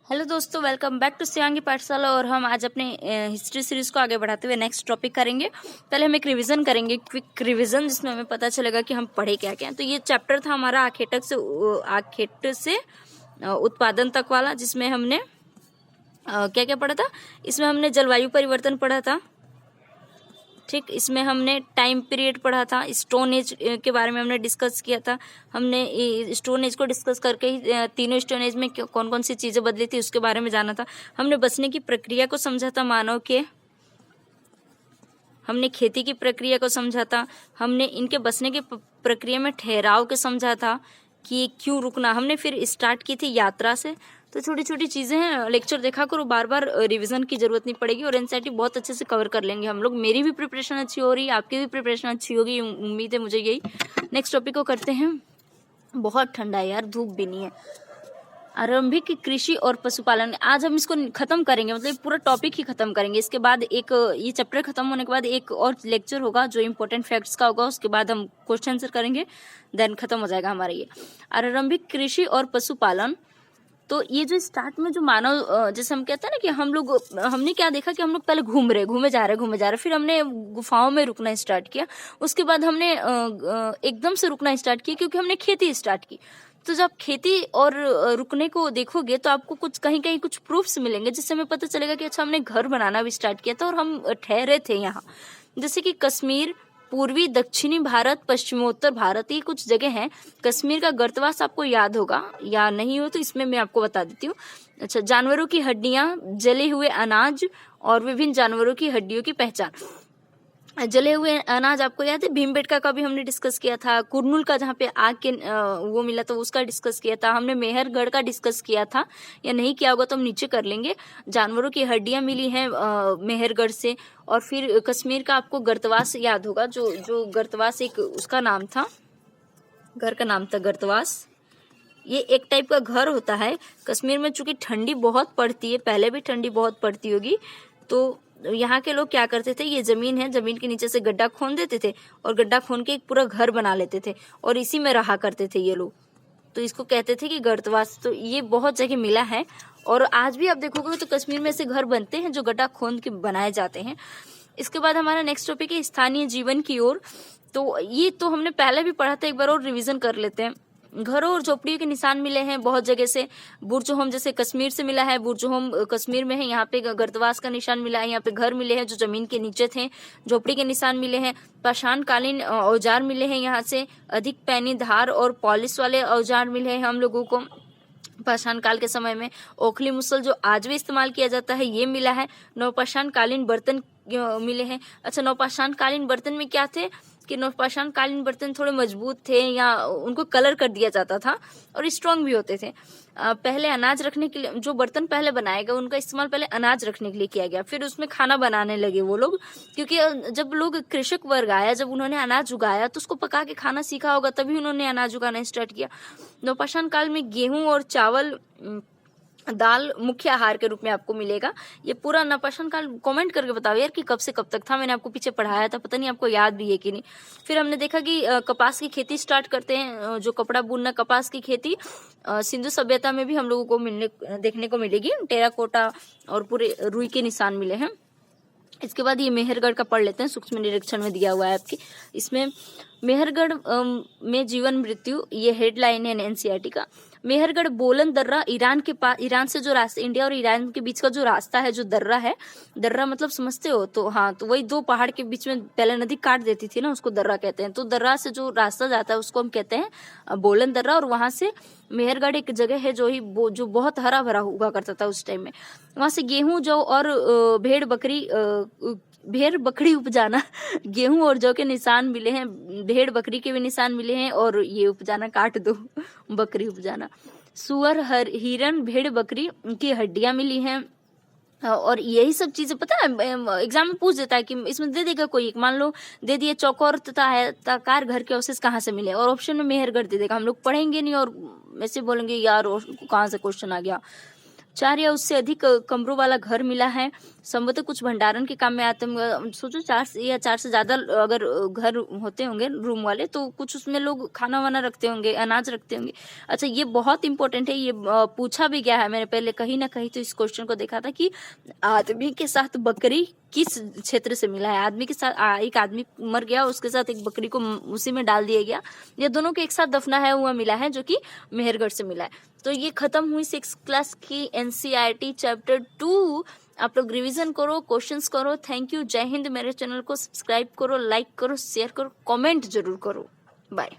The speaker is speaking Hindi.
हेलो दोस्तों, वेलकम बैक टू शिवांगी पाठशाला। और हम आज अपने हिस्ट्री सीरीज को आगे बढ़ाते हुए नेक्स्ट टॉपिक करेंगे। पहले हम एक रिवीजन करेंगे, क्विक रिवीजन, जिसमें हमें पता चलेगा कि हम पढ़े क्या क्या। तो ये चैप्टर था हमारा आखेट से उत्पादन तक वाला, जिसमें हमने क्या क्या पढ़ा था। इसमें हमने जलवायु परिवर्तन पढ़ा था, ठीक। इसमें हमने टाइम पीरियड पढ़ा था, स्टोन एज के बारे में हमने डिस्कस किया था। हमने स्टोन एज को डिस्कस करके ही तीनों स्टोन एज में कौन कौन सी चीज़ें बदली थी उसके बारे में जाना था। हमने बसने की प्रक्रिया को समझा था मानव के, हमने खेती की प्रक्रिया को समझा था, हमने इनके बसने की प्रक्रिया में ठहराव को समझा था कि क्यों रुकना। हमने फिर स्टार्ट की थी यात्रा से। तो छोटी छोटी चीज़ें हैं, लेक्चर देखा करो, बार बार रिवीजन की जरूरत नहीं पड़ेगी और एनसीईआरटी बहुत अच्छे से कवर कर लेंगे हम लोग। मेरी भी प्रिपरेशन अच्छी हो रही है, आपकी भी प्रिपरेशन अच्छी होगी, उम्मीद है मुझे यही। नेक्स्ट टॉपिक को करते हैं। बहुत ठंडा है यार, धूप भी नहीं है। आरंभिक कृषि और पशुपालन, आज हम इसको खत्म करेंगे, मतलब पूरा टॉपिक ही खत्म करेंगे। इसके बाद एक ये चैप्टर खत्म होने के बाद एक और लेक्चर होगा जो इम्पोर्टेंट फैक्ट्स का होगा, उसके बाद हम क्वेश्चन आंसर करेंगे, देन खत्म हो जाएगा हमारा ये आरंभिक कृषि और पशुपालन। तो ये जो स्टार्ट में जो मानव, जैसे हम कहते हैं ना कि हमने क्या देखा कि हम लोग पहले घूमे जा रहे, फिर हमने गुफाओं में रुकना स्टार्ट किया। उसके बाद हमने एकदम से रुकना स्टार्ट किया क्योंकि हमने खेती स्टार्ट की। तो जब खेती और रुकने को देखोगे तो आपको कुछ कहीं कहीं कुछ प्रूफ्स मिलेंगे, जिससे हमें पता चलेगा कि अच्छा, हमने घर बनाना भी स्टार्ट किया था और हम ठहरे थे यहाँ। जैसे कि कश्मीर, पूर्वी दक्षिणी भारत, पश्चिमोत्तर भारत, ये कुछ जगह हैं। कश्मीर का गर्तवास आपको याद होगा या नहीं हो तो इसमें मैं आपको बता देती हूँ। अच्छा, जानवरों की हड्डियां, जले हुए अनाज और विभिन्न जानवरों की हड्डियों की पहचान। जले हुए अनाज आपको याद है, भीमबेटका का भी हमने डिस्कस किया था। कुरनूल का जहाँ पे आग के वो मिला था उसका डिस्कस किया था। हमने मेहरगढ़ का डिस्कस किया था, या नहीं किया होगा तो हम नीचे कर लेंगे। जानवरों की हड्डियां मिली हैं मेहरगढ़ से। और फिर कश्मीर का आपको गर्तवास याद होगा, जो गर्तवास एक उसका नाम था, घर का नाम था गर्तवास। ये एक टाइप का घर होता है। कश्मीर में चूंकि ठंडी बहुत पड़ती है, पहले भी ठंडी बहुत पड़ती होगी, तो यहाँ के लोग क्या करते थे, ये जमीन है, जमीन के नीचे से गड्ढा खोन देते थे और गड्ढा खोन के एक पूरा घर बना लेते थे और इसी में रहा करते थे ये लोग। तो इसको कहते थे कि गर्तवास। तो ये बहुत जगह मिला है और आज भी आप देखोगे तो कश्मीर में ऐसे घर बनते हैं जो गड्ढा खोन के बनाए जाते हैं। इसके बाद हमारा नेक्स्ट टॉपिक है स्थानीय जीवन की ओर। तो ये तो हमने पहले भी पढ़ा था, एक बार और रिवीजन कर लेते हैं। घरों और झोपड़ियों के निशान मिले हैं बहुत जगह से। बुर्जहोम जैसे कश्मीर से मिला है, बुर्जहोम कश्मीर में है, यहाँ पे गर्तवास का निशान मिला है। यहाँ पे घर मिले हैं जो जमीन के नीचे थे, झोपड़ी के निशान मिले हैं। पाषाणकालीन औजार मिले हैं, यहाँ से अधिक पैनी धार और पॉलिश वाले औजार मिले हैं हम लोगों को पाषाण काल के समय में। ओखली मुसल जो आज भी इस्तेमाल किया जाता है ये मिला है। नवपाषाण कालीन बर्तन मिले हैं। अच्छा, नवपाषाण कालीन बर्तन में क्या थे कि नवपाषाण कालीन बर्तन थोड़े मजबूत थे या उनको कलर कर दिया जाता था और स्ट्रांग भी होते थे। पहले अनाज रखने के लिए जो बर्तन पहले बनाए गए उनका इस्तेमाल पहले अनाज रखने के लिए किया गया, फिर उसमें खाना बनाने लगे वो लोग, क्योंकि जब लोग कृषक वर्ग आया, जब उन्होंने अनाज उगाया तो उसको पका के खाना सीखा होगा, तभी उन्होंने अनाज उगाना स्टार्ट किया। नवपाषाण काल में गेहूं और चावल, दाल मुख्य आहार के रूप में आपको मिलेगा। ये पूरा नवपाषाण काल कमेंट करके बताओ यार कि कब से कब तक था, मैंने आपको पीछे पढ़ाया था, पता नहीं आपको याद भी है कि नहीं। फिर हमने देखा कि कपास की खेती स्टार्ट करते हैं, जो कपड़ा बुनना, कपास की खेती सिंधु सभ्यता में भी हम लोगों को देखने को मिलेगी। टेराकोटा और पूरे रुई के निशान मिले हैं। इसके बाद ये मेहरगढ़ का पढ़ लेते हैं, सूक्ष्म निरीक्षण में दिया हुआ है आपकी। इसमें मेहरगढ़ में जीवन मृत्यु, ये हेडलाइन है एनसीईआरटी का। मेहरगढ़ बोलन दर्रा, ईरान के पास, ईरान से जो रास्ता, इंडिया और ईरान के बीच का जो रास्ता है, जो दर्रा है, दर्रा मतलब समझते हो तो, हाँ, तो वही दो पहाड़ के बीच में पहले नदी काट देती थी ना, उसको दर्रा कहते हैं। तो दर्रा से जो रास्ता जाता है उसको हम कहते हैं बोलन दर्रा। और वहां से मेहरगढ़ एक जगह है जो बहुत हरा भरा हुआ करता था उस टाइम में। वहां से गेहूं, जौ और भेड़ बकरी उपजाना गेहूं और जौ के निशान मिले हैं, भेड़ बकरी के भी निशान मिले हैं, और ये उपजाना काट दो बकरी उपजाना। सुअर, हिरन, भेड़ बकरी की हड्डियां मिली हैं। और यही सब चीजें पता है एग्जाम में पूछ देता है कि इसमें दे देगा कोई, मान लो दे दिए चौकोर तथा आयताकार घर के अवशेष कहाँ से मिले, और ऑप्शन में मेहरगढ़ दे देगा। हम लोग पढ़ेंगे नहीं और ऐसे बोलेंगे यार कहाँ से क्वेश्चन आ गया। 4 या उससे अधिक कमरों वाला घर मिला है। संभवतः कुछ भंडारण के काम में आते होंगे। सोचो 4 से ज्यादा अगर घर होते होंगे रूम वाले, तो कुछ उसमें लोग खाना वाना रखते होंगे, अनाज रखते होंगे। अच्छा, ये बहुत इंपॉर्टेंट है, ये पूछा भी गया है। मैंने पहले कहीं ना कहीं तो इस क्वेश्चन को देखा था कि आदमी के साथ बकरी किस क्षेत्र से मिला है। आदमी के साथ एक आदमी मर गया, उसके साथ एक बकरी को उसी में डाल दिया गया। ये दोनों के एक साथ दफनाया हुआ मिला है, जो कि मेहरगढ़ से मिला है। तो ये खत्म हुई 6th क्लास की एनसीईआरटी चैप्टर 2। आप लोग रिवीजन करो, क्वेश्चंस करो। थैंक यू, जय हिंद। मेरे चैनल को सब्सक्राइब करो, लाइक करो, शेयर करो, कमेंट जरूर करो। बाय।